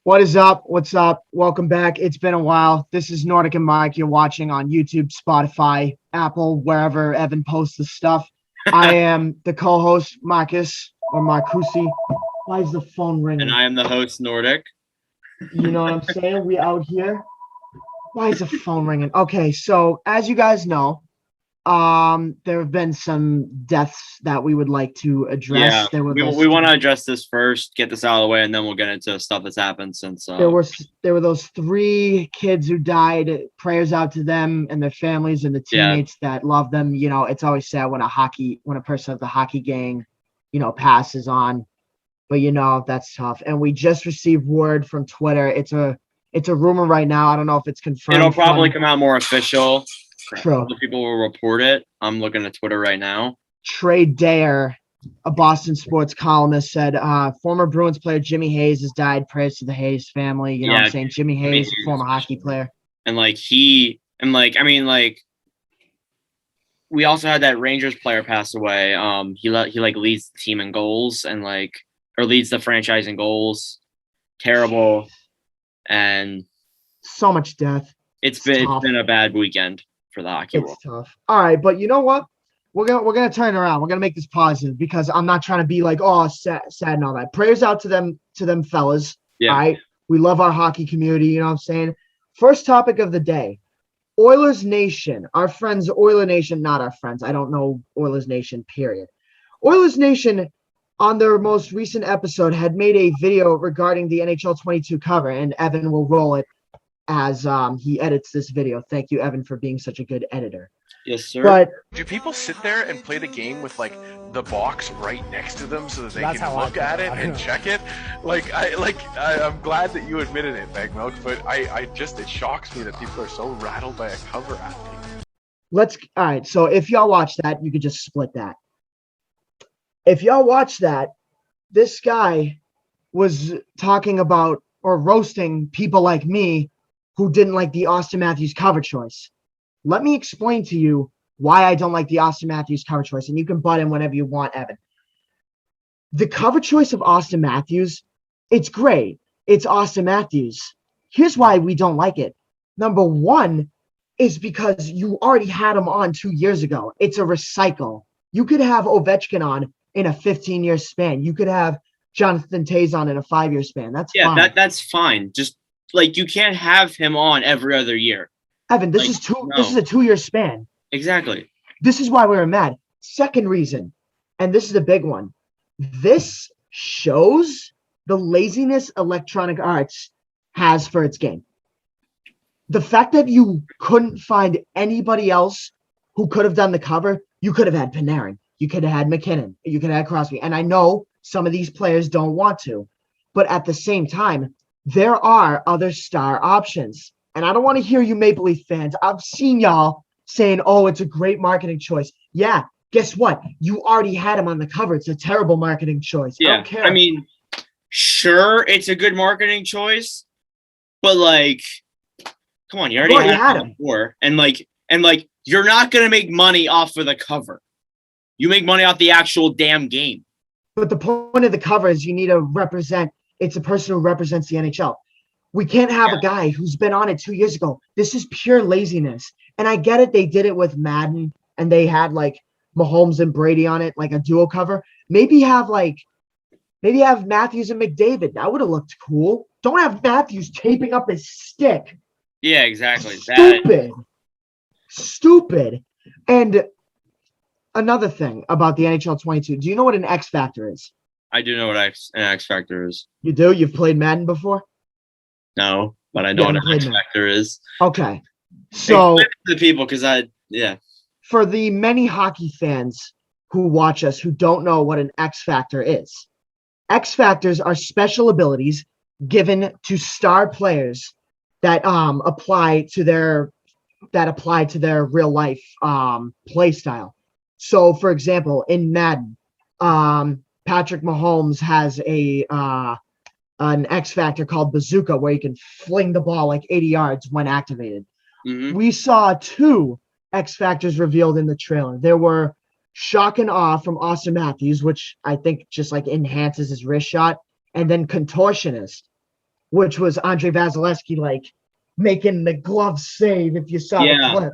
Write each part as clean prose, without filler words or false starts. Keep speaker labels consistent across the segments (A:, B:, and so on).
A: What is up? What's up? Welcome back. It's been a while. This is Nordic and Marc. You're watching on YouTube, Spotify, Apple, wherever Evan posts the stuff. I am the co-host, Marcus or Marcusi. Why is the phone ringing?
B: And I am the host, Nordic.
A: You know what I'm saying? We out here. Why is the phone ringing? Okay, so as you guys know, there have been some deaths that we would like to address.
B: Yeah,
A: There were
B: we want to address this first, get this out of the way, and then we'll get into stuff that's happened since.
A: There were those 3 kids who died. Prayers out to them and their families and the teammates that love them. You know, it's always sad when a person of the hockey gang, passes on. But that's tough. And we just received word from Twitter. It's a rumor right now. I don't know if it's confirmed.
B: It'll probably come out more official.
A: True.
B: Other people will report it. I'm looking at Twitter right now.
A: Trey Dare, a Boston sports columnist, said former Bruins player Jimmy Hayes has died. Prayers to the Hayes family. You know what I'm saying? Jimmy Hayes, former hockey player.
B: And we also had that Rangers player pass away. He leads the team in goals or leads the franchise in goals. Terrible. And
A: so much death.
B: It's been a bad weekend for the hockey world.
A: It's tough. All right, but you know what? We're gonna turn it around. We're gonna make this positive because I'm not trying to be like, oh, sad and all that. Prayers out to them fellas.
B: Yeah.
A: All right. We love our hockey community, you know what I'm saying? First topic of the day. Oilers Nation. Our friends, Oiler Nation, not our friends. I don't know Oilers Nation, period. Oilers Nation, on their most recent episode, had made a video regarding the NHL 22 cover, and Evan will roll it as he edits this video. Thank you, Evan, for being such a good editor.
B: Yes, sir.
C: But do people sit there and play the game with the box right next to them so that they can look at it and check it? I'm glad that you admitted it, Bag Milk, but it shocks me that people are so rattled by a cover athlete.
A: All right, so if y'all watch that, you could just split that. If y'all watch that, this guy was talking about or roasting people like me who didn't like the Austin Matthews cover choice. Let me explain to you why I don't like the Austin Matthews cover choice, and you can butt in whenever you want, Evan. The cover choice of Austin Matthews, it's great. It's Austin Matthews. Here's why we don't like it. Number one is because you already had him on 2 years ago. It's a recycle. You could have Ovechkin on in a 15-year span. You could have Jonathan Toews on in a 5-year span. That's fine.
B: That's fine. Just you can't have him on every other year.
A: Evan, this is a 2-year span.
B: Exactly.
A: This is why we were mad. Second reason, and this is a big one. This shows the laziness Electronic Arts has for its game. The fact that you couldn't find anybody else who could have done the cover, you could have had Panarin. You could have had McKinnon. You could have had Crosby. And I know some of these players don't want to. But at the same time, there are other star options. And I don't want to hear you Maple Leaf fans. I've seen y'all saying, oh, it's a great marketing choice. Yeah, guess what? You already had him on the cover. It's a terrible marketing choice.
B: Yeah,
A: I don't care.
B: I mean, sure, it's a good marketing choice. But, come on, you already had him before. And you're not going to make money off of the cover. You make money off the actual damn game.
A: But the point of the cover is you need to represent. It's a person who represents the NHL. We can't have a guy who's been on it 2 years ago. This is pure laziness. And I get it. They did it with Madden and they had Mahomes and Brady on it, like a duo cover. Maybe have Matthews and McDavid. That would have looked cool. Don't have Matthews taping up his stick.
B: Yeah, exactly.
A: Stupid. And another thing about the NHL 22. Do you know what an X Factor is?
B: I do know what an X Factor is.
A: You do? You've played Madden before?
B: No, but I know what an X Factor is.
A: Okay. So
B: the people,
A: for the many hockey fans who watch us who don't know what an X Factor is, X Factors are special abilities given to star players that apply to their real life play style. So, for example, in Madden, Patrick Mahomes has an X Factor called Bazooka where he can fling the ball 80 yards when activated. Mm-hmm. We saw 2 X Factors revealed in the trailer. There were Shock and Awe from Austin Matthews, which I think just enhances his wrist shot, and then Contortionist. which was Andre Vasilevsky like making the glove save. If you saw the clip,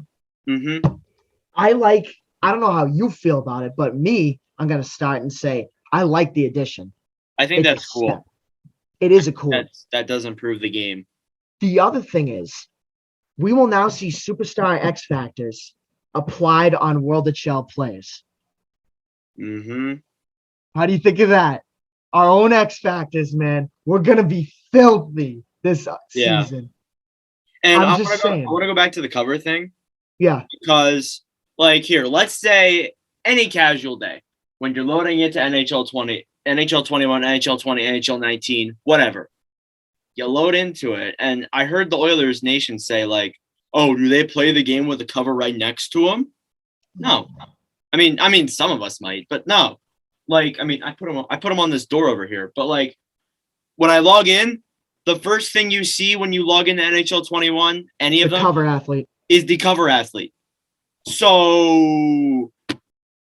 A: I don't know how you feel about it, but me, I'm gonna start and say I like the addition.
B: I think that's cool.
A: It is a cool.
B: That does improve the game.
A: The other thing is, we will now see superstar X factors applied on World of Shell players. How do you think of that? Our own X factors, man. We're gonna be filthy this season.
B: And I want to go back to the cover thing.
A: Yeah.
B: Because, like, here, let's say any casual day when you're loading into NHL 20, NHL 21, NHL 20, NHL 19, whatever. You load into it, and I heard the Oilers Nation say, like, "Oh, do they play the game with the cover right next to them?" No, I mean, some of us might, but no. Like, I mean, I put them on this door over here, but like, when I log in, the first thing you see when you log into NHL 21, any of them,
A: cover athlete,
B: is the cover athlete. So,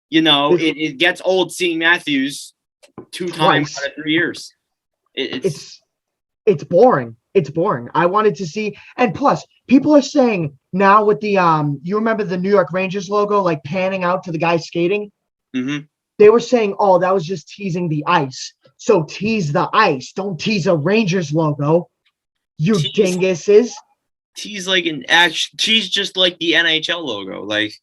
B: you know, it gets old seeing Matthews two times out of 3 years.
A: It's boring. It's boring. I wanted to see, and plus, people are saying now with the you remember the New York Rangers logo like panning out to the guy skating? They were saying, "Oh, that was just teasing the ice." So tease the ice. Don't tease a Rangers logo. You dinguses.
B: Tease like tease just like the NHL logo, like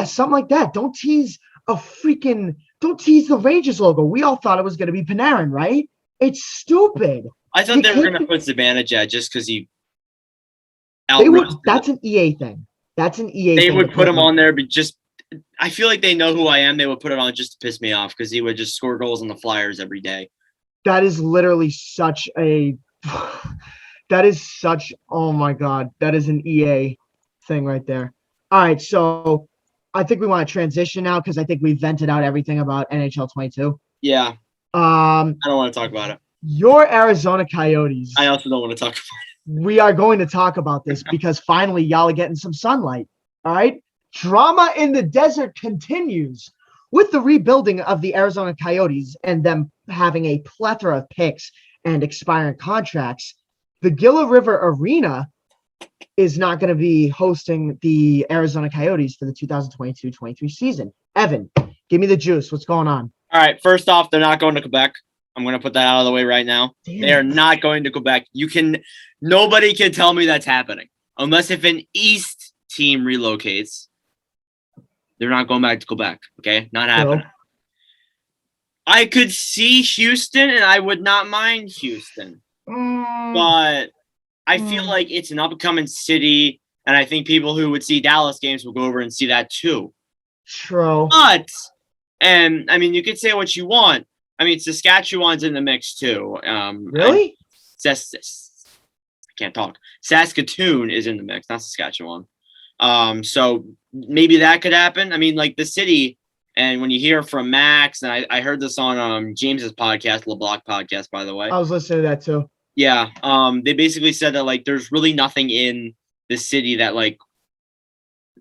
A: something like that. Don't tease the Rangers logo. We all thought it was going to be Panarin, right? It's stupid.
B: I thought they were going to put Zibanejad just because he.
A: That's an EA thing.
B: They would put him on there, but just I feel like they know who I am. They would put it on just to piss me off because he would just score goals on the Flyers every day.
A: That is literally such a. Oh my God, that is an EA thing right there. All right, so I think we want to transition now because I think we vented out everything about NHL 22.
B: Yeah. I don't want to talk about it.
A: Your Arizona Coyotes.
B: I also don't want to talk about it.
A: We are going to talk about this because finally y'all are getting some sunlight. All right. Drama in the desert continues with the rebuilding of the Arizona Coyotes and them having a plethora of picks and expiring contracts. The Gila River Arena is not going to be hosting the Arizona Coyotes for the 2022-23 season. Evan, give me the juice. What's going on?
B: All right. First off, they're not going to Quebec. I'm going to put that out of the way right now. They are not going to Quebec. Nobody can tell me that's happening. Unless if an East team relocates, they're not going back to Quebec. Okay? Not happening. No. I could see Houston, and I would not mind Houston. But I feel like it's an up-and-coming city, and I think people who would see Dallas games will go over and see that too.
A: True.
B: But, and I mean, you could say what you want. I mean, Saskatchewan's in the mix too.
A: Really?
B: I can't talk. Saskatoon is in the mix, not Saskatchewan. So maybe that could happen. I mean, like the city, and when you hear from Max, and I heard this on James's podcast, LeBlanc podcast, by the way.
A: I was listening to that too.
B: Yeah. They basically said that like there's really nothing in the city that like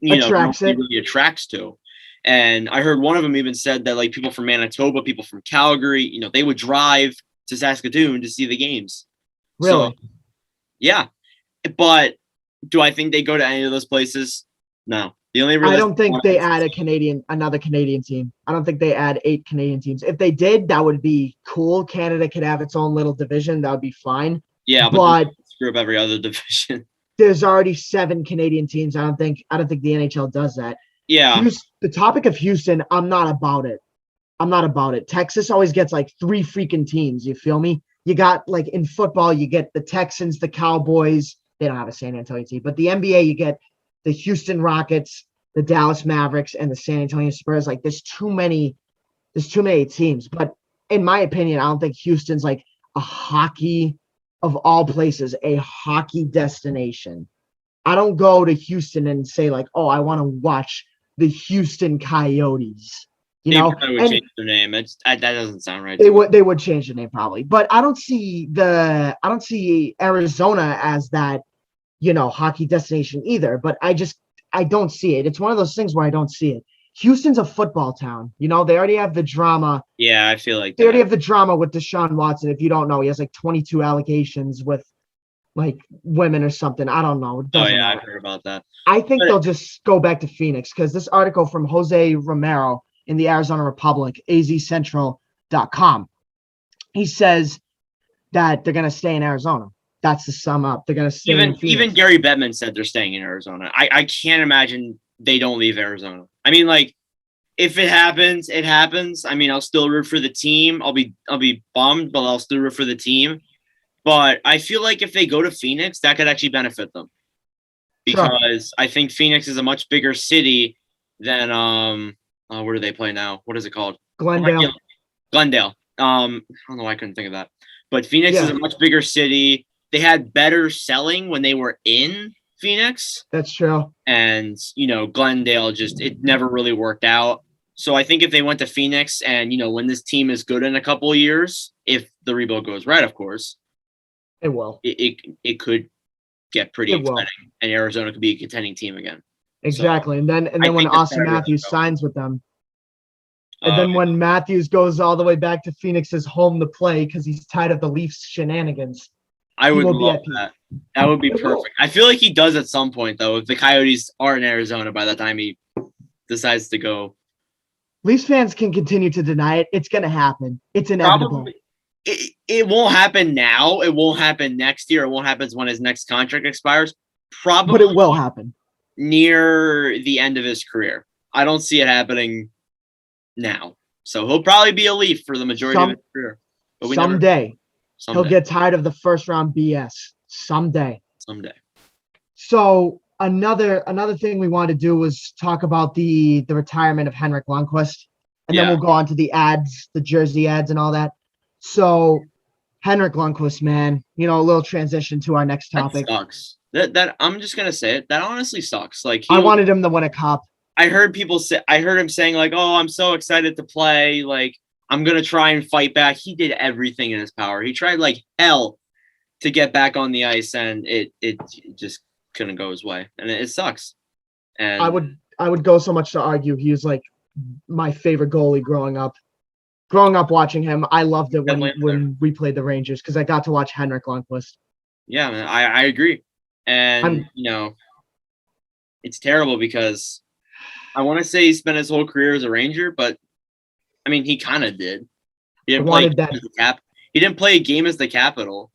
B: really attracts to. And I heard one of them even said that like people from Manitoba, people from Calgary, they would drive to Saskatoon to see the games.
A: Really?
B: So, yeah. But do I think they go to any of those places? No.
A: I don't think they add another Canadian team. I don't think they add 8 Canadian teams. If they did, that would be cool. Canada could have its own little division. That would be fine.
B: Yeah, but screw up every other division.
A: There's already 7 Canadian teams. I don't think the NHL does that.
B: Yeah.
A: The topic of Houston, I'm not about it. Texas always gets like 3 freaking teams. You feel me? You got like in football, you get the Texans, the Cowboys. They don't have a San Antonio team, but the NBA, you get the Houston Rockets, the Dallas Mavericks, and the San Antonio Spurs. Like there's too many teams. But in my opinion, I don't think Houston's like a hockey of all places, a hockey destination. I don't go to Houston and say like, oh, I want to watch the Houston Coyotes.
B: They probably would change their name. That doesn't sound right.
A: They would change the name probably, but I don't see Arizona as that, hockey destination either. But I don't see it. It's one of those things where I don't see it. Houston's a football town. They already have the drama.
B: Yeah, I feel like
A: they already have the drama with Deshaun Watson. If you don't know, he has like 22 allegations with like women or something. I don't know. It
B: Oh
A: doesn't
B: yeah,
A: matter.
B: I've heard about that.
A: I think
B: But
A: they'll just go back to Phoenix because this article from Jose Romero in the Arizona Republic, azcentral.com, he says that they're going to stay in Arizona. That's to sum up. They're going to stay in Phoenix.
B: Even Gary Bettman said they're staying in Arizona. I can't imagine they don't leave Arizona. I mean, like, if it happens, it happens. I mean, I'll still root for the team. I'll be bummed, but I'll still root for the team. But I feel like if they go to Phoenix, that could actually benefit them. Because I think Phoenix is a much bigger city than where do they play now? What is it called?
A: Glendale.
B: Glendale. I don't know why I couldn't think of that. But Phoenix is a much bigger city. They had better selling when they were in Phoenix.
A: That's true.
B: And, Glendale it never really worked out. So I think if they went to Phoenix and, when this team is good in a couple of years, if the rebuild goes right, of course,
A: it will.
B: It could get pretty exciting, and Arizona could be a contending team again.
A: Exactly. So, and then when Austin Matthews signs with them, and then when Matthews goes all the way back to Phoenix's home to play because he's tired of the Leafs shenanigans,
B: I would love that. That would be perfect. I feel like he does at some point, though, if the Coyotes are in Arizona by the time he decides to go.
A: Leafs fans can continue to deny it. It's going to happen. It's inevitable.
B: Probably. It won't happen now. It won't happen next year. It won't happen when his next contract expires. Probably.
A: But it will happen.
B: Near the end of his career. I don't see it happening now. So he'll probably be a Leaf for the majority of his career. But
A: someday. He'll get tired of the first round BS. Someday. So another thing we wanted to do was talk about the retirement of Henrik Lundqvist. And then we'll go on to the ads, the jersey ads and all that. So Henrik Lundqvist, man, a little transition to our next topic.
B: That sucks. That I'm just gonna say it. That honestly sucks. Like
A: I wanted him to win a cup.
B: I heard him saying like, "Oh, I'm so excited to play. Like I'm gonna try and fight back." He did everything in his power. He tried like hell to get back on the ice, and it just couldn't go his way, and it sucks. And
A: I would go so much to argue he was like my favorite goalie growing up. Growing up watching him, I loved it when we played the Rangers because I got to watch Henrik Lundqvist.
B: Yeah, man, I agree. And, it's terrible because I want to say he spent his whole career as a Ranger, but, I mean, he kind of did. He didn't play a game as the Capital.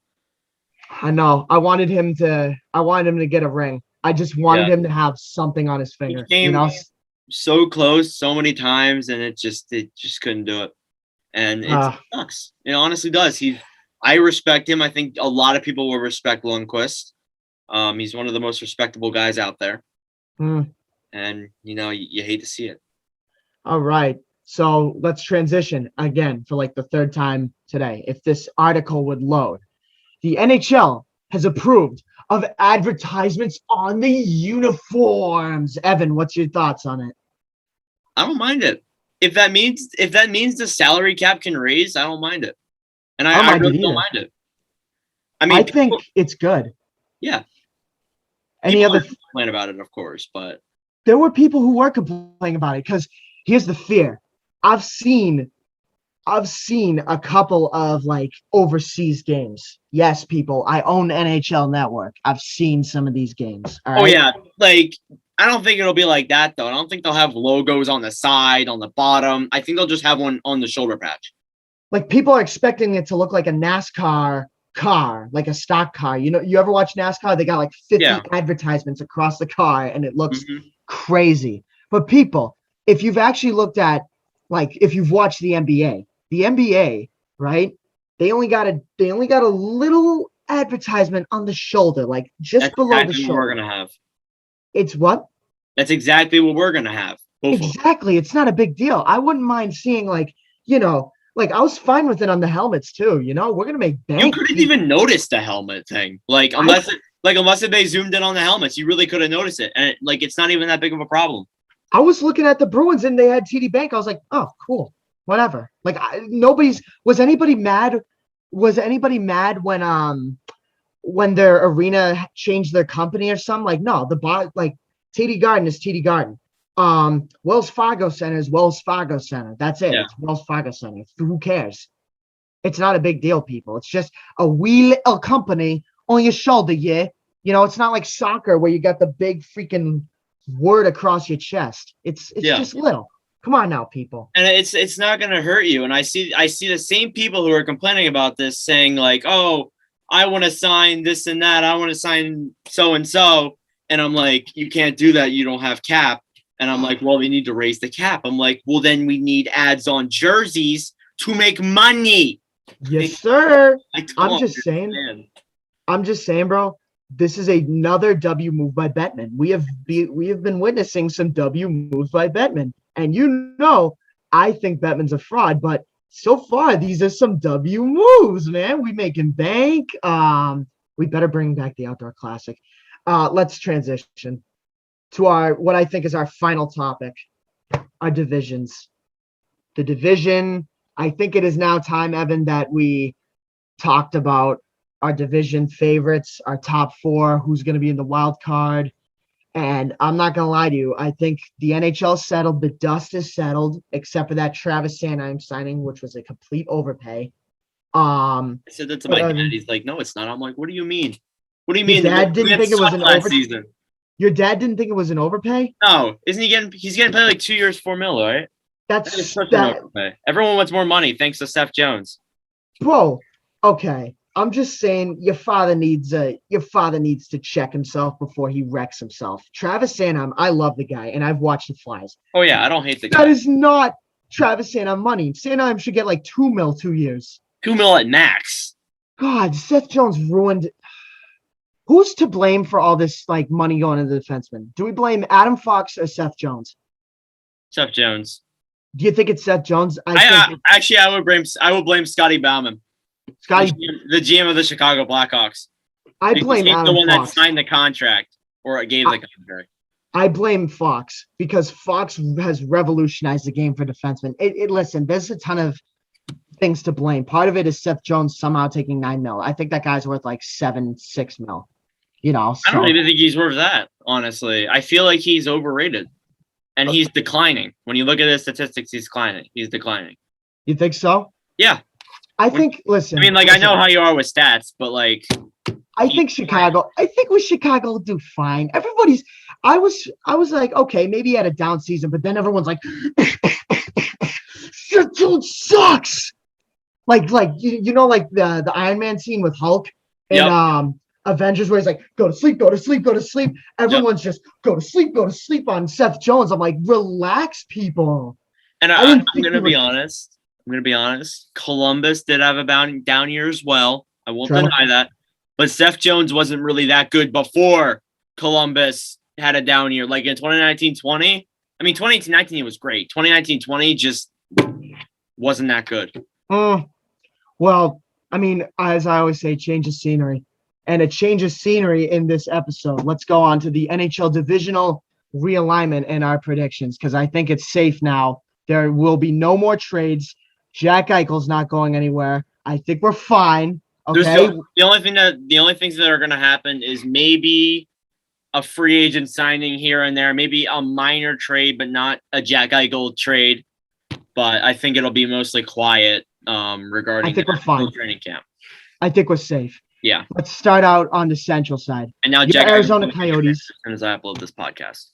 A: I know. I wanted him to get a ring. I just wanted him to have something on his finger.
B: He came so close so many times, and it just couldn't do it. And it sucks. It honestly does. I respect him. I think a lot of people will respect Lundqvist. He's one of the most respectable guys out there. And, you hate to see it.
A: All right. So let's transition again for like the third time today. If this article would load. The NHL has approved of advertisements on the uniforms. Evan, what's your thoughts on it?
B: I don't mind it. If that means the salary cap can raise, I don't mind it. And I really don't mind it.
A: I think it's good.
B: Yeah.
A: Any other
B: complain about it, of course, but
A: there were people who were complaining about it because here's the fear. I've seen a couple of like overseas games. Yes, people. I own NHL Network. I've seen some of these games. All right?
B: Oh yeah, like I don't think it'll be like that though. I don't think they'll have logos on the side, on the bottom. I think they'll just have one on the shoulder patch.
A: Like people are expecting it to look like a NASCAR car, like a stock car. You ever watch NASCAR? They got like 50 advertisements across the car and it looks crazy. But people, if you've actually looked at, like if you've watched the NBA, right? They only got a little advertisement on the shoulder, like just below the shoulder.
B: We're gonna have.
A: It's what?
B: That's exactly what we're gonna have.
A: Exactly. It's not a big deal. I wouldn't mind seeing like I was fine with it on the helmets too. We're gonna make bank.
B: You couldn't even notice the helmet thing, like unless they zoomed in on the helmets, you really could have noticed it, and it's not even that big of a problem.
A: I was looking at the Bruins and they had TD Bank. I was like, oh, cool, whatever. Like was anybody mad? Was anybody mad when their arena changed their company or something? Like no, TD Garden is TD Garden. Wells Fargo Center is Wells Fargo Center. That's it. Yeah. It's Wells Fargo Center. Who cares? It's not a big deal, people. It's just a wee little company on your shoulder, yeah. It's not like soccer where you got the big freaking word across your chest. It's just little. Come on now, people.
B: And it's not gonna hurt you. And I see the same people who are complaining about this saying like, oh, I want to sign this and that. I want to sign so and so. And I'm like, you can't do that. You don't have cap. And I'm like, well, we need to raise the cap. I'm like, well, then we need ads on jerseys to make money.
A: Yes, sir. I'm just saying, bro. This is another W move by Bettman. We have been witnessing some W moves by Bettman. And I think Bettman's a fraud, but so far these are some W moves, man. We making bank. We better bring back the Outdoor Classic. Let's transition to what I think is our final topic, our divisions. The division, I think it is now time, Evan, that we talked about our division favorites, our top four, who's going to be in the wild card. And I'm not going to lie to you. I think the NHL settled. The dust is settled, except for that Travis Sanheim signing, which was a complete overpay.
B: I said that to my dad. He's like, no, it's not. I'm like, what do you mean? What do you mean?
A: Your dad didn't think it was an overpay? Your dad didn't think it was an overpay?
B: No. Isn't he's getting paid like 2 years, $4 million, right?
A: That's
B: such an overpay. Everyone wants more money thanks to Seth Jones.
A: Bro, okay. I'm just saying your father needs to check himself before he wrecks himself. Travis Sanheim, I love the guy, and I've watched the Flyers.
B: Oh yeah, I don't hate the guy.
A: That is not Travis Sanheim money. Sanheim should get like $2 million 2 years.
B: $2 million at max.
A: God, Seth Jones ruined. Who's to blame for all this like money going into the defenseman? Do we blame Adam Fox or Seth Jones?
B: Seth Jones.
A: Do you think it's Seth Jones?
B: I would blame Scotty Bauman. The GM of the Chicago Blackhawks.
A: I blame Adam
B: the one
A: Fox.
B: that signed the contract or gave the contract.
A: I blame Fox because Fox has revolutionized the game for defensemen. Listen, there's a ton of things to blame. Part of it is Seth Jones somehow taking $9 million. I think that guy's worth like $6 million.
B: I don't even think he's worth that, honestly. I feel like he's overrated. And he's declining. When you look at his statistics, he's declining.
A: You think so?
B: Yeah.
A: I think
B: I know how you are with stats, but like
A: I think with Chicago will do fine. I was like, okay, maybe he had a down season, but then everyone's like shit dude sucks. Like like the Iron Man scene with Hulk and Avengers where he's like, go to sleep. Everyone's just go to sleep on Seth Jones. I'm like, relax, people.
B: And I'm gonna be honest. Columbus did have a down year as well. I won't deny that. But Seth Jones wasn't really that good before Columbus had a down year. Like in 2019-20. I mean, 2018-19 he was great. 2019-20 just wasn't that good.
A: Well, I mean, as I always say, change of scenery. And a change of scenery in this episode. Let's go on to the NHL divisional realignment and our predictions, because I think it's safe now. There will be no more trades. Jack Eichel's not going anywhere. I think we're fine. Okay.
B: The only things that are going to happen is maybe a free agent signing here and there, maybe a minor trade, but not a Jack Eichel trade. But I think it'll be mostly quiet regarding.
A: I think we're fine.
B: Training camp.
A: I think we're safe.
B: Yeah.
A: Let's start out on the Central side.
B: And now
A: your Arizona Coyotes.
B: As I upload this podcast.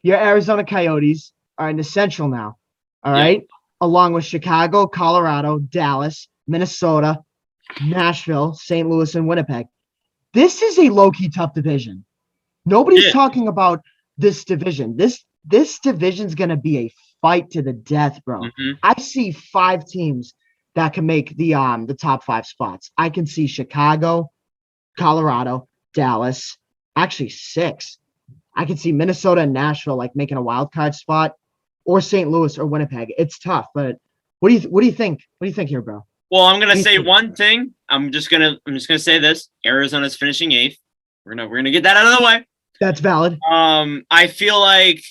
A: Your Arizona Coyotes are in the Central now. All right. Along with Chicago, Colorado, Dallas, Minnesota, Nashville, St. Louis, and Winnipeg. This is a low-key tough division. Nobody's talking about this division. This division's going to be a fight to the death, bro.
B: Mm-hmm.
A: I see 5 teams that can make the top 5 spots. I can see Chicago, Colorado, Dallas, actually 6. I can see Minnesota and Nashville like making a wild card spot, or St. Louis or Winnipeg. It's tough, but what do you think? What do you think here, bro?
B: Well, I'm gonna say one thing. I'm just gonna say this. Arizona's finishing 8th. We're gonna get that out of the way.
A: That's valid.
B: I feel like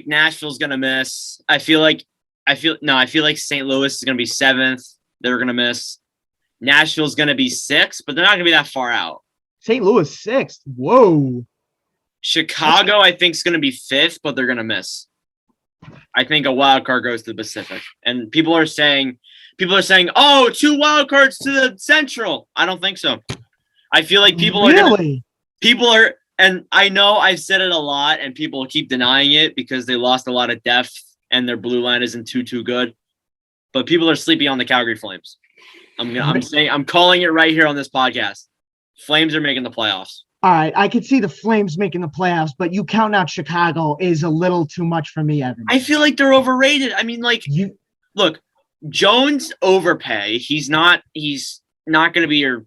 B: Nashville's gonna miss. I feel like St. Louis is gonna be 7th. They're gonna miss. Nashville's gonna be 6th, but they're not gonna be that far out.
A: St. Louis 6th. Whoa.
B: Chicago, I think, is gonna be 5th, but they're gonna miss. I think a wild card goes to the Pacific, and people are saying, "Oh, 2 wild cards to the Central." I don't think so. I feel like people are, and I know I've said it a lot, and people keep denying it because they lost a lot of depth and their blue line isn't too good. But people are sleeping on the Calgary Flames. I'm calling it right here on this podcast. Flames are making the playoffs.
A: All right, I could see the Flames making the playoffs, but you count out Chicago is a little too much for me, Evan.
B: I feel like they're overrated. I mean, like, look, Jones overpay. He's not going to be your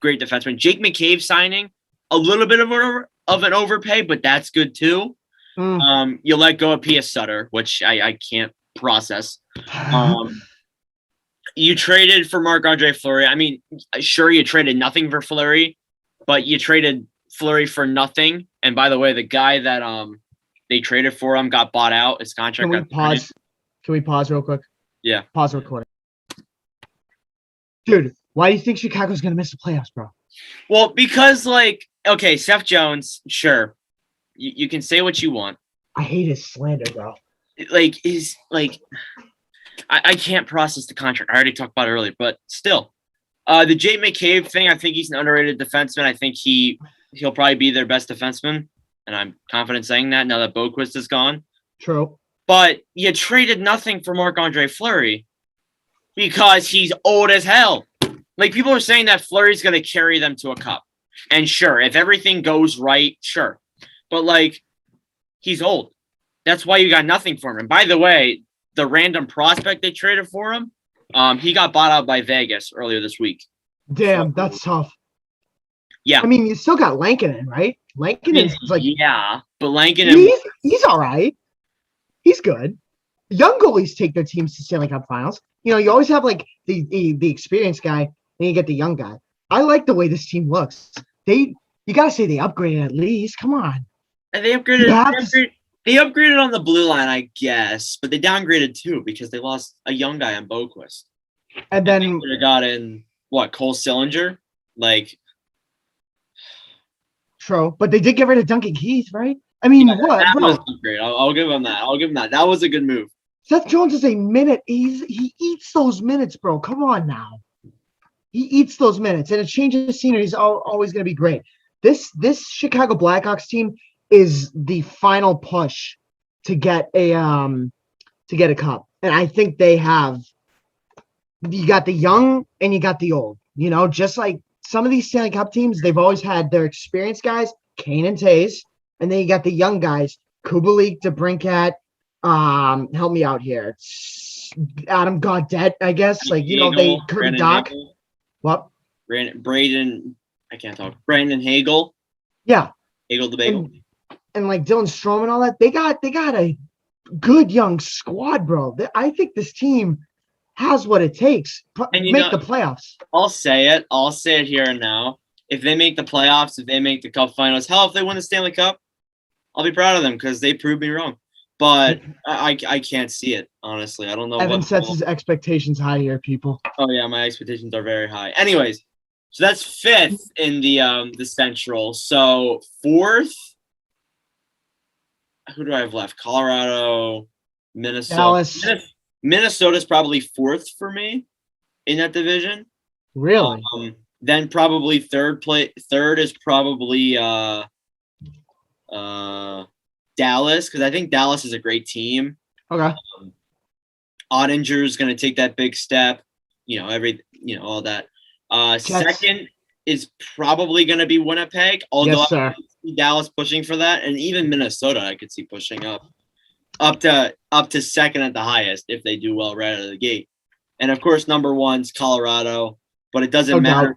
B: great defenseman. Jake McCabe signing a little bit of an overpay, but that's good too. You let go of P.S. Sutter, which I can't process. You traded for Marc-Andre Fleury. I mean, sure, you traded nothing for Fleury, but you traded Fleury for nothing. And by the way, the guy that they traded for him got bought out. His contract.
A: Can we pause real quick?
B: Yeah.
A: Pause recording. Dude, why do you think Chicago's going to miss the playoffs, bro?
B: Well, because, like, okay, Seth Jones, sure. You can say what you want.
A: I hate his slander, bro.
B: I can't process the contract. I already talked about it earlier, but still. The Jake McCabe thing, I think he's an underrated defenseman. I think he'll probably be their best defenseman, and I'm confident saying that now that Boquist is gone.
A: True.
B: But you traded nothing for Marc-Andre Fleury because he's old as hell. Like, people are saying that Fleury's going to carry them to a cup. And sure, if everything goes right, sure. But, like, he's old. That's why you got nothing for him. And by the way, the random prospect they traded for him, he got bought out by Vegas earlier this week.
A: Damn, that's tough.
B: Yeah.
A: I mean, you still got Lankinen, right? Lankinen's like...
B: Yeah, but Lankinen...
A: He's all right. He's good. Young goalies take their teams to Stanley Cup finals. You know, you always have, like, the experienced guy, then you get the young guy. I like the way this team looks. You got to say they upgraded at least. Come on.
B: And they upgraded... They upgraded on the blue line, I guess, but they downgraded too because they lost a young guy on Boquist.
A: And then
B: they got in Cole Sillinger, like.
A: True, but they did get rid of Duncan Keith, right? I mean,
B: yeah,
A: what?
B: That was great. I'll give him that. That was a good move.
A: Seth Jones is a minute. He eats those minutes, bro. Come on now. He eats those minutes, and a change of scenery is always going to be great. This Chicago Blackhawks team is the final push to get a cup. And I think they have. You got the young and you got the old. You know, just like some of these Stanley Cup teams, they've always had their experienced guys, Kane and Taves, and then you got the young guys, Kubalik, DeBrincat. Help me out here. It's Adam Gaudette, I guess. Like, you know, they Kurt Doc. What?
B: Braden. I can't talk. Brandon Hagel.
A: Yeah.
B: Hagel the Bagel.
A: And like Dylan Strome and all that, they got a good young squad, bro. I think this team has what it takes to make the playoffs.
B: I'll say it here and now. If they make the playoffs, if they make the Cup Finals, hell, if they win the Stanley Cup, I'll be proud of them because they proved me wrong. But I can't see it, honestly. I don't know.
A: Evan sets his expectations high here, people.
B: Oh yeah, my expectations are very high. Anyways, so that's fifth in the Central. So fourth. Who do I have left? Colorado, Minnesota.
A: Dallas.
B: Minnesota's probably fourth for me in that division.
A: Really?
B: Then probably third is probably Dallas, because I think Dallas is a great team.
A: Okay.
B: Ottinger is going to take that big step. All that. Second is probably going to be Winnipeg, although
A: yes, sir.
B: I see Dallas pushing for that, and even Minnesota I could see pushing up to second at the highest if they do well right out of the gate. And of course, number one's Colorado, but it doesn't matter.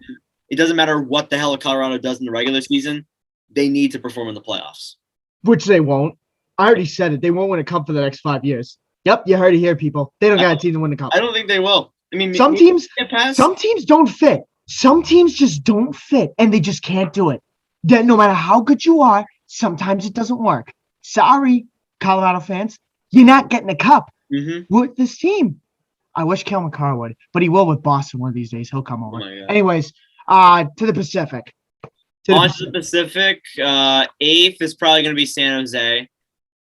B: It doesn't matter what the hell Colorado does in the regular season. They need to perform in the playoffs.
A: Which they won't. I already said it. They won't win a cup for the next 5 years. Yep, you heard it here, people. They don't got a team to win the cup.
B: I don't think they will. I mean,
A: some teams don't fit. Some teams just don't fit, and they just can't do it. Then no matter how good you are, sometimes it doesn't work. Sorry, Colorado fans. You're not getting a cup with this team. I wish Cale Makar would, but he will with Boston one of these days. He'll come over. Anyways, to the Pacific.
B: To the Pacific, eighth is probably going to be San Jose.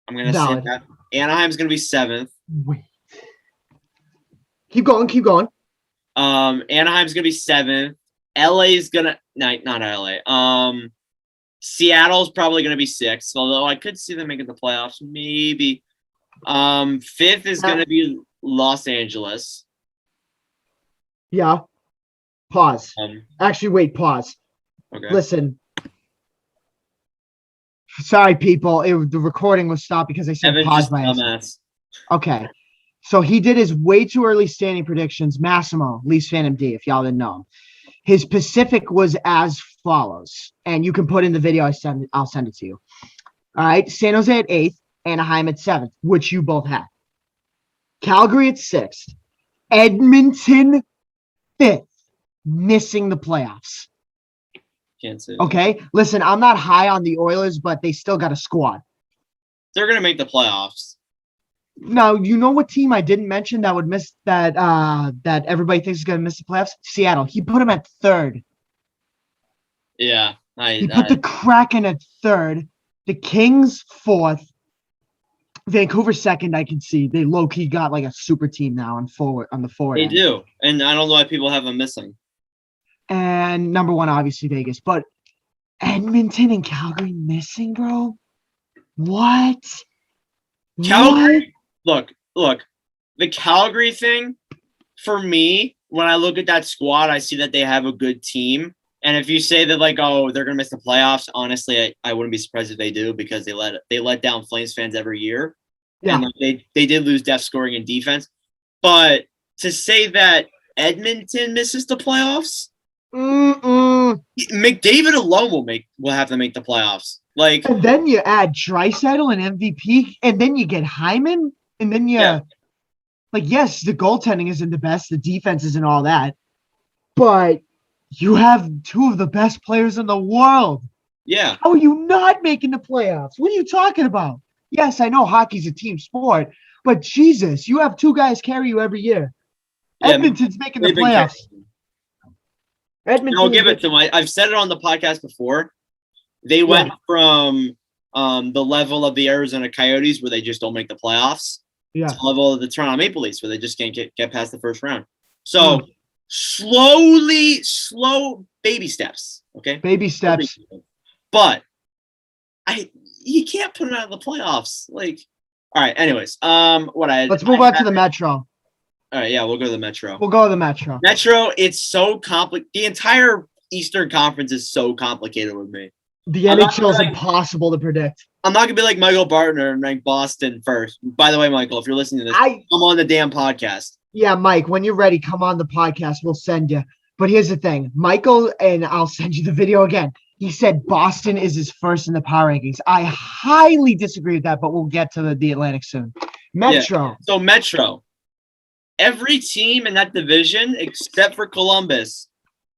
B: I'm going to say that. Anaheim's going to be seventh.
A: Wait. Keep going.
B: Anaheim's going to be seventh. LA's gonna not LA. Seattle's probably gonna be 6th, although I could see them making the playoffs. Maybe. 5th is gonna be Los Angeles.
A: Yeah. Pause. Actually, wait. Pause.
B: Okay.
A: Listen. Sorry, people. The recording was stopped because I said
B: Evan
A: pause
B: just
A: by
B: dumbass.
A: accident. Okay. So he did his way too early standing predictions. Massimo, Leafs Phantom D, if y'all didn't know him. His Pacific was as follows. And you can put in the video I'll send it to you. All right. San Jose at 8th, Anaheim at 7th, which you both had. Calgary at 6th. Edmonton 5th, missing the playoffs.
B: Can't say.
A: Okay. Listen, I'm not high on the Oilers, but they still got a squad.
B: They're gonna make the playoffs.
A: Now, you know what team I didn't mention that would miss that everybody thinks is going to miss the playoffs? Seattle. He put him at 3rd.
B: Yeah.
A: He put the Kraken at 3rd. The Kings 4th. Vancouver 2nd, I can see. They low-key got like a super team now on the forward
B: They
A: end.
B: do. And I don't know why people have them missing.
A: And number 1, obviously, Vegas. But Edmonton and Calgary missing, bro? What?
B: Calgary? Look, the Calgary thing, for me, when I look at that squad, I see that they have a good team. And if you say that, like, oh, they're going to miss the playoffs, honestly, I wouldn't be surprised if they do because they let down Flames fans every year. Yeah. And like, they did lose depth scoring and defense. But to say that Edmonton misses the playoffs, McDavid alone will have to make the playoffs. Like,
A: and then you add Draisaitl and MVP, and then you get Hyman. And then like, yes, the goaltending isn't the best, the defense isn't all that, but you have 2 of the best players in the world.
B: Yeah.
A: How are you not making the playoffs? What are you talking about? Yes, I know hockey's a team sport, but Jesus, you have 2 guys carry you every year. Yeah, Edmonton's making the playoffs.
B: Edmonton. I'll give it to them. I've said it on the podcast before. They went from the level of the Arizona Coyotes where they just don't make the playoffs. Yeah. To the level of the Toronto Maple Leafs where they just can't get past the first round. So slow baby steps. Okay.
A: Baby steps.
B: But you can't put it out of the playoffs. Like, all right. Anyways, let's
A: move on to the Metro.
B: All right. Yeah, we'll go to the Metro.
A: Metro.
B: It's so complicated. The entire Eastern Conference is so complicated with me.
A: The NHL is impossible to predict.
B: I'm not gonna be like Michael Bartner and rank Boston first. By the way, Michael, if you're listening to this, come on the damn podcast.
A: Yeah, Mike, when you're ready, come on the podcast. We'll send you. But here's the thing, Michael, and I'll send you the video again. He said Boston is his first in the power rankings. I highly disagree with that, but we'll get to the Atlantic soon. Metro.
B: Yeah. So Metro, every team in that division except for Columbus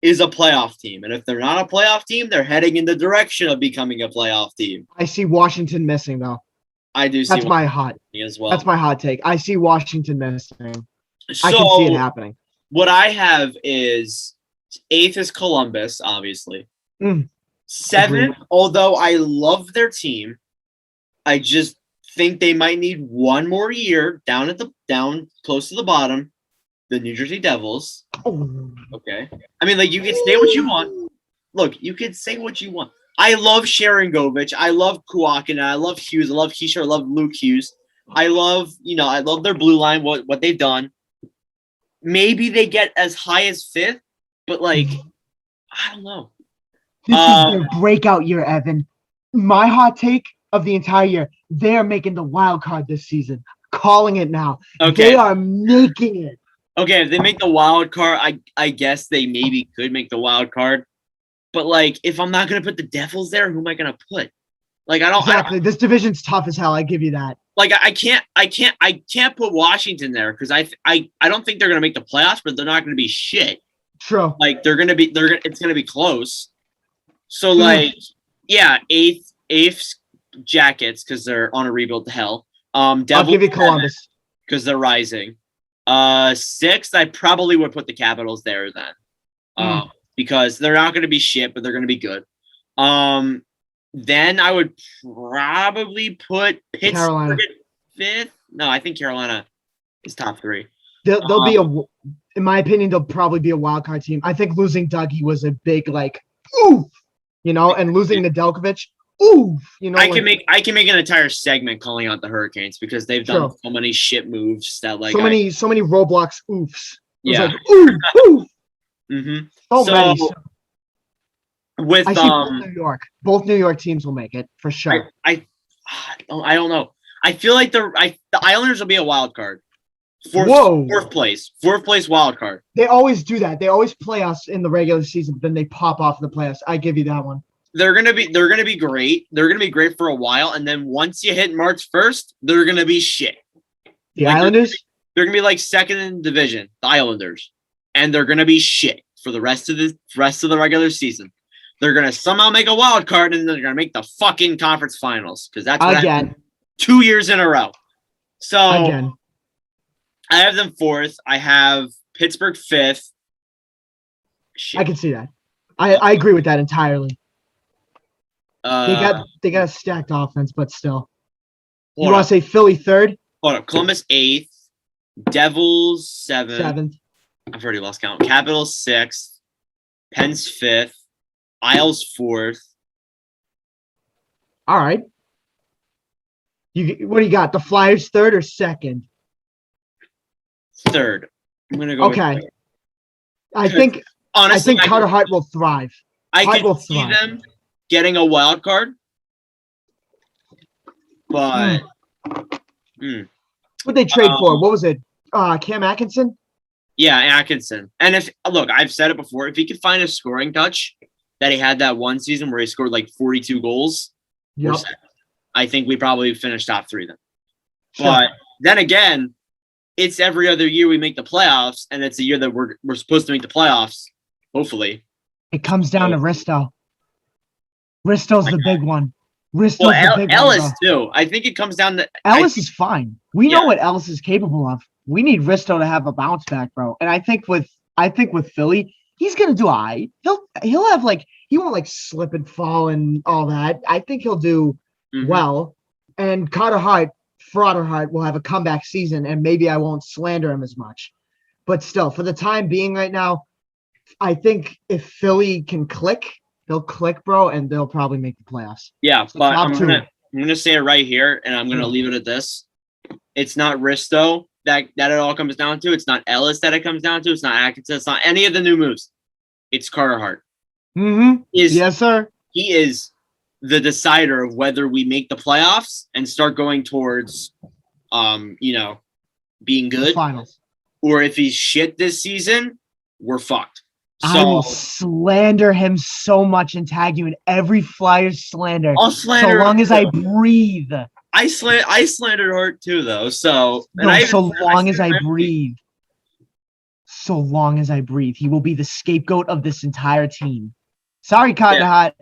B: is a playoff team. And if they're not a playoff team, they're heading in the direction of becoming a playoff team.
A: I see Washington missing, though.
B: I do see
A: That's my hot
B: as well.
A: That's my hot take. I see Washington missing. So, I can see it happening.
B: What I have is 8th is Columbus, obviously. 7th, although I love their team, I just think they might need one more year down close to the bottom. The New Jersey Devils. Okay. I mean, like, you can say what you want. Look, you can say what you want. I love Sharangovich. I love Kuakin. I love Hughes. I love Heischer. I love Luke Hughes. I love their blue line, what they've done. Maybe they get as high as 5th, but, like, I don't know.
A: This is their breakout year, Evan. My hot take of the entire year, they're making the wild card this season. Calling it now. Okay. They are making it.
B: Okay, if they make the wild card, I guess they maybe could make the wild card. But, like, if I'm not going to put the Devils there, who am I going to put? Like,
A: Exactly. This division's tough as hell. I give you that.
B: Like, I can't put Washington there because I don't think they're going to make the playoffs, but they're not going to be shit.
A: True.
B: Like, it's going to be close. So, like, yeah, 8th Jackets because they're on a rebuild to hell. Devils,
A: I'll give you Columbus
B: because they're rising. 6th, I probably would put the Capitals there then, because they're not going to be shit, but they're going to be good. Then I would probably put Pittsburgh at 5th. No, I think Carolina is top 3.
A: They'll be in my opinion, they'll probably be a wild card team. I think losing Dougie was a big oof, and losing Nedeljkovic, oof,
B: I can make an entire segment calling out the Hurricanes because they've done so many shit moves that so
A: many Roblox oofs.
B: Yeah.
A: Oof, oof.
B: Mm-hmm.
A: So many.
B: With
A: I see both New York teams will make it for sure.
B: I don't know. I feel like the Islanders will be a wild card. Fourth place wild card.
A: They always do that. They always play us in the regular season, but then they pop off in the playoffs. I give you that one.
B: They're gonna be great. They're gonna be great for a while, and then once you hit March 1st, they're gonna be shit.
A: The Islanders?
B: They're gonna be second in division, the Islanders, and they're gonna be shit for the rest of the regular season. They're gonna somehow make a wild card, and they're gonna make the fucking conference finals because that's what happened 2 years in a row. So
A: again.
B: I have them 4th. I have Pittsburgh 5th. Shit.
A: I can see that. I agree with that entirely. They got a stacked offense, but still. You want to say Philly 3rd?
B: Hold up. Columbus 8th. Devils
A: 7th.
B: I've already lost count. Capitals 6th. Pens 5th. Isles 4th.
A: All right. What do you got? The Flyers 3rd or 2nd?
B: 3rd. I'm gonna go.
A: Okay. I think Carter Hart will thrive.
B: I can see them getting a wild card, but
A: what they trade for? What was it? Cam Atkinson?
B: Yeah, Atkinson. And I've said it before. If he could find a scoring touch that he had that one season where he scored 42 goals, I think we probably finished top 3 then. Sure. But then again, it's every other year we make the playoffs, and it's a year that we're supposed to make the playoffs, hopefully.
A: It comes down to Risto. Risto's the big one.
B: Ellis, too. I think it comes down to...
A: Ellis is fine. We know what Ellis is capable of. We need Risto to have a bounce back, bro. And I think with Philly, he's going to do all right. He'll have, he won't, slip and fall and all that. I think he'll do well. And Carter Hart will have a comeback season, and maybe I won't slander him as much. But still, for the time being right now, I think if Philly can click, they'll click, bro, and they'll probably make the playoffs.
B: Yeah, so but I'm gonna say it right here, and I'm gonna leave it at this. It's not Risto that it all comes down to. It's not Ellis that it comes down to. It's not Atkinson. It's not any of the new moves. It's Carter Hart.
A: Mm-hmm. Yes, sir.
B: He is the decider of whether we make the playoffs and start going towards, being good.
A: Finals.
B: Or if he's shit this season, we're fucked. So,
A: I will slander him so much and tag you in every Flyers slander.
B: I'll slander
A: so long as I breathe.
B: I slandered Hart too, though. So
A: so long as I breathe. So long as I breathe, he will be the scapegoat of this entire team. Sorry, Cotton Hot.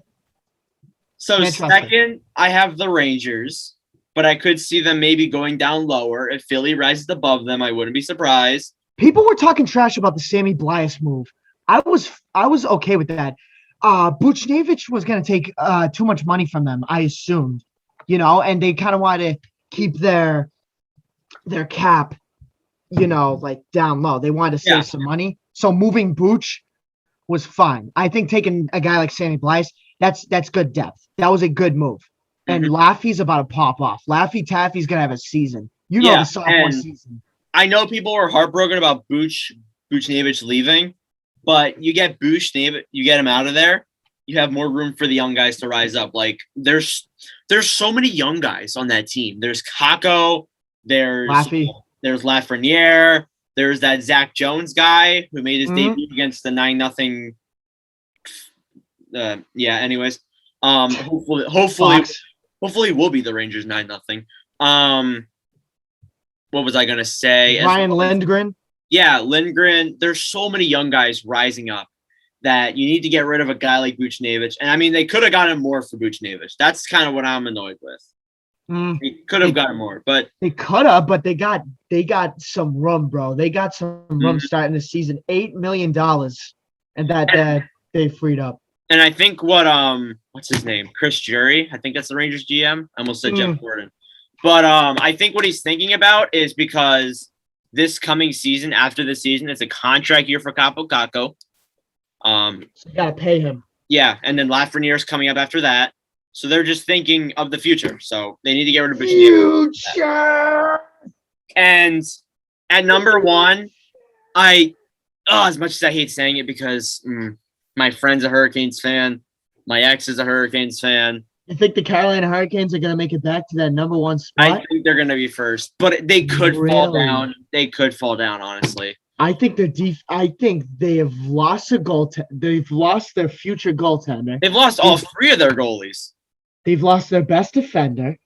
B: So second, I have the Rangers, but I could see them maybe going down lower. If Philly rises above them, I wouldn't be surprised.
A: People were talking trash about the Sammy Blias move. I was okay with that. Buchnevich was going to take too much money from them, I assumed, and they kind of wanted to keep their cap, down low. They wanted to save some money. So moving Buch was fine. I think taking a guy like Sammy Blias, that's good depth. That was a good move. And Laffy's about to pop off. Laffy Taffy's going to have a season. The sophomore season.
B: I know people are heartbroken about Buchnevich leaving. But you get Buchnevich, you get him out of there, you have more room for the young guys to rise up. There's so many young guys on that team. There's Kakko, there's Lafreniere, there's that Zach Jones guy who made his debut against the 9-0. Anyways, hopefully we'll be the Rangers 9-0. What was I gonna say?
A: Ryan Lindgren.
B: Yeah, Lindgren. There's so many young guys rising up that you need to get rid of a guy like Buchnevich. And I mean, they could have gotten more for Buchnevich. That's kind of what I'm annoyed with. They could have gotten more, but
A: they could have. But they got some room, bro. They got some room starting the season. $8 million, and that they freed up.
B: And I think what's his name? Chris Jury. I think that's the Rangers GM. I almost said Jeff Gordon. But I think what he's thinking about is because this coming season, after the season, it's a contract year for Capo Caco.
A: So you gotta pay him.
B: Yeah, and then Lafreniere's coming up after that. So they're just thinking of the future. So they need to get rid of Buchnevich.
A: Future.
B: And at number 1, as much as I hate saying it because my friend's a Hurricanes fan, my ex is a Hurricanes fan.
A: You think the Carolina Hurricanes are going to make it back to that number 1 spot?
B: I think they're going to be first, but they could fall down. They could fall down, honestly.
A: I think I think they have lost a They've lost their future goaltender.
B: They've lost all 3 of their goalies.
A: They've lost their best defender.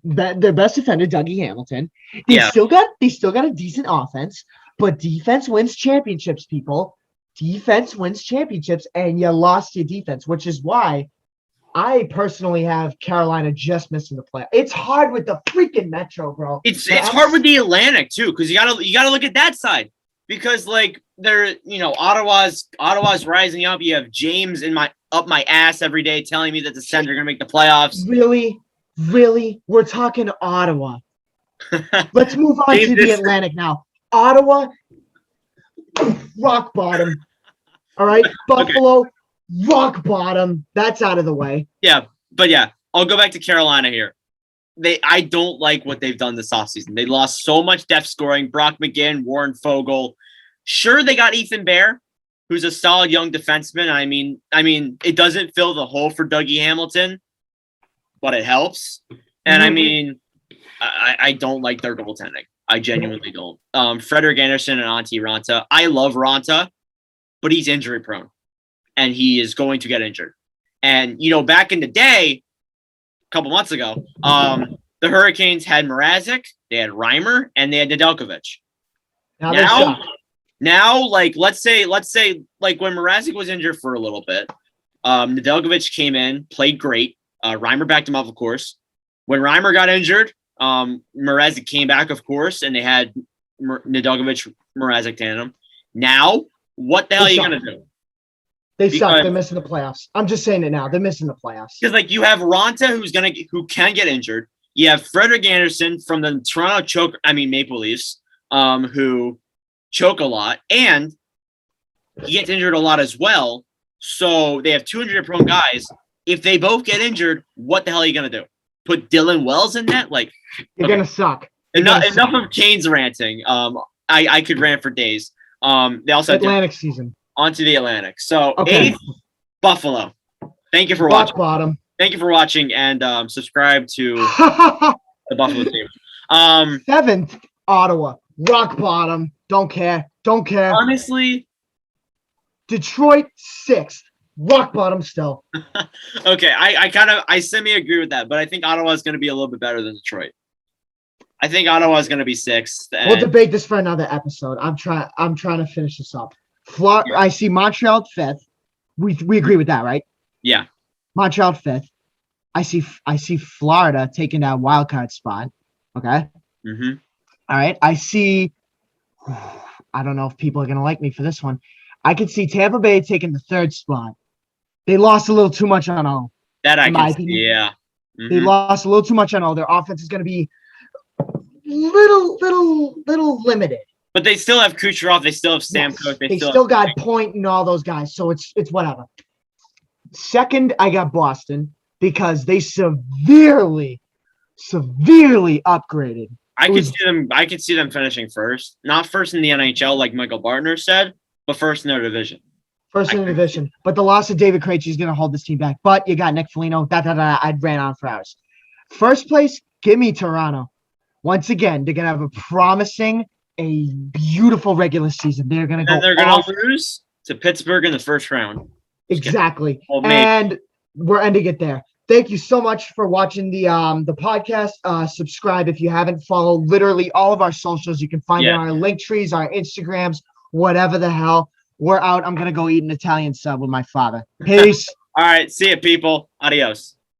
A: Their best defender, Dougie Hamilton. They still got a decent offense, but defense wins championships, people. Defense wins championships, and you lost your defense, which is why I personally have Carolina just missing the playoff. It's hard with the freaking Metro, bro.
B: It's hard with the Atlantic too, because you gotta look at that side. Because like they're Ottawa's rising up. You have James up my ass every day telling me that the Sens are gonna make the playoffs.
A: Really, we're talking Ottawa. Let's move on to the Atlantic now. Ottawa, rock bottom. All right, Buffalo. Okay. Rock bottom. That's out of the way.
B: Yeah, but I'll go back to Carolina here. I don't like what they've done this offseason. They lost so much depth scoring. Brock McGinn, Warren Fogle. Sure, they got Ethan Bear, who's a solid young defenseman. I mean, it doesn't fill the hole for Dougie Hamilton, but it helps. And I mean, I don't like their goaltending. I genuinely don't. Frederick Anderson and Antti Ranta. I love Ranta, but he's injury prone. And he is going to get injured. And, back in the day, a couple months ago, the Hurricanes had Mrazek, they had Reimer, and they had Nedeljkovic. Now, like, let's say, like, when Mrazek was injured for a little bit, Nedeljkovic came in, played great. Reimer backed him up, of course. When Reimer got injured, Mrazek came back, of course, and they had Nedeljkovic-Mrazek tandem. Now, what the hell are you going to do?
A: They suck. They're missing the playoffs. I'm just saying it now. They're missing the playoffs.
B: Because you have Ranta who can get injured. You have Frederick Anderson from the Maple Leafs, who choke a lot, and he gets injured a lot as well. So they have 2 injury-prone guys. If they both get injured, what the hell are you gonna do? Put Dylan Wells in net?
A: You're gonna suck.
B: Enough of Kane's ranting. I could rant for days. They also
A: Atlantic season.
B: Onto the Atlantic. So, 8th, Buffalo. Thank you for watching.
A: Bottom.
B: Thank you for watching, and subscribe to the Buffalo team.
A: 7th, Ottawa. Rock bottom. Don't care.
B: Honestly.
A: Detroit, 6th. Rock bottom still.
B: Okay, I semi-agree with that, but I think Ottawa is going to be a little bit better than Detroit. I think Ottawa is going to be 6th.
A: We'll debate this for another episode. I'm trying to finish this up. I see Montreal 5th. We agree with that, right?
B: Yeah.
A: Montreal 5th. I see Florida taking that wild card spot. Okay.
B: Mm-hmm.
A: All right. I see. I don't know if people are gonna like me for this one. I could see Tampa Bay taking the 3rd spot. They lost a little too much on O.
B: That I can see. Yeah.
A: Mm-hmm. They lost a little too much on O. Their offense is gonna be little limited.
B: But they still have Kucherov. They still have Stamkos.
A: They still got Point and all those guys. So it's whatever. 2nd, I got Boston because they severely upgraded.
B: I could see them finishing 1st. Not 1st in the NHL like Michael Bartner said, but 1st in their division.
A: First in the division. But the loss of David Krejci is going to hold this team back. But you got Nick Foligno. I ran on for hours. 1st place, give me Toronto. Once again, they're going to have a beautiful regular season. They're going to go.
B: And they're going to lose to Pittsburgh in the 1st round.
A: Exactly. And we're ending it there. Thank you so much for watching the podcast. Subscribe if you haven't. Follow literally all of our socials. You can find it on our link trees, our Instagrams, whatever the hell. We're out. I'm going to go eat an Italian sub with my father. Peace.
B: All right. See you, people. Adios.